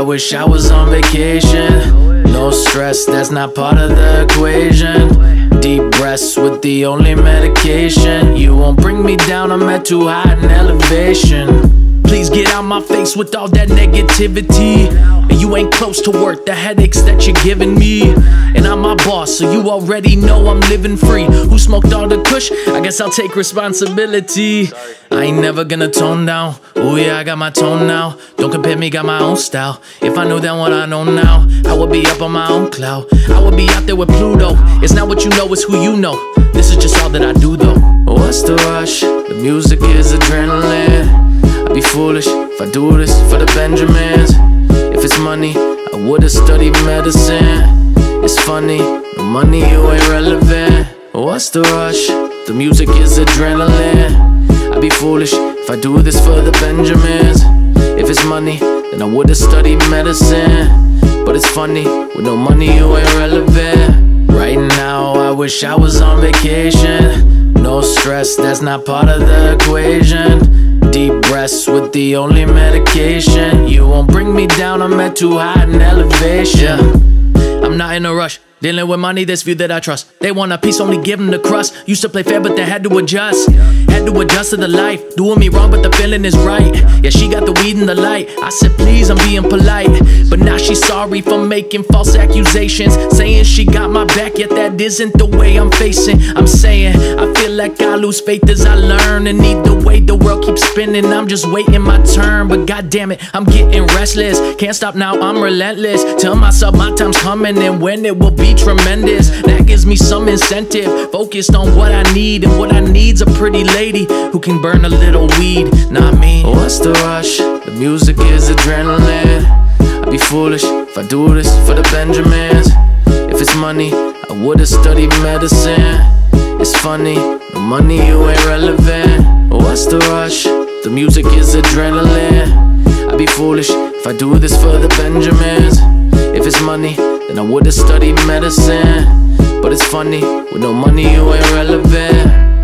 Wish I was on vacation. No stress, that's not part of the equation. Deep breaths with the only medication. You won't bring me down, I'm at too high in elevation. Please get out my face with all that negativity. And you ain't close to work, the headaches that you're giving me. And I'm my boss, so you already know I'm living free. Who smoked all the kush? I guess I'll take responsibility. I ain't never gonna tone down. Oh yeah, I got my tone now. Don't compare me, got my own style. If I knew then what I know now, I would be up on my own cloud. I would be out there with Pluto. It's not what you know, it's who you know. This is just all that I do though. What's the rush? The music is adrenaline. I'd be foolish if I do this for the Benjamins. If it's money, I would've studied medicine. It's funny, the money, you ain't relevant. What's the rush? The music is adrenaline. I'd be foolish if I do this for the Benjamins. If it's money, then I would've studied medicine. But it's funny, with no money you ain't relevant. Right now I wish I was on vacation. No stress, that's not part of the equation. Deep breaths with the only medication. You won't bring me down, I'm at too high in elevation. I'm not in a rush, dealing with money, this view that I trust. They want a piece, only give them the crust. Used to play fair, but they had to adjust. Had to adjust to the life. Doing me wrong, but the feeling is right. Yeah, she got the weed in the light. I said, please, I'm being polite. But now she's sorry for making false accusations, saying she got my back, yet that isn't the way I'm facing. I'm saying, I feel like I lose faith as I learn. And either way, the world keeps spinning. I'm just waiting my turn, but goddamn it, I'm getting restless. Can't stop now, I'm relentless. Tell myself my time's coming, and when it will be tremendous. That gives me some incentive, focused on what I need. And what I need's a pretty lady who can burn a little weed, not me. What's the rush? The music is adrenaline. I'd be foolish if I do this for the Benjamins. If it's money, I would've studied medicine. It's funny, no money, you ain't relevant. What's the rush? The music is adrenaline. I'd be foolish if I do this for the Benjamins. If it's money, then I would've studied medicine. But it's funny, with no money you ain't relevant.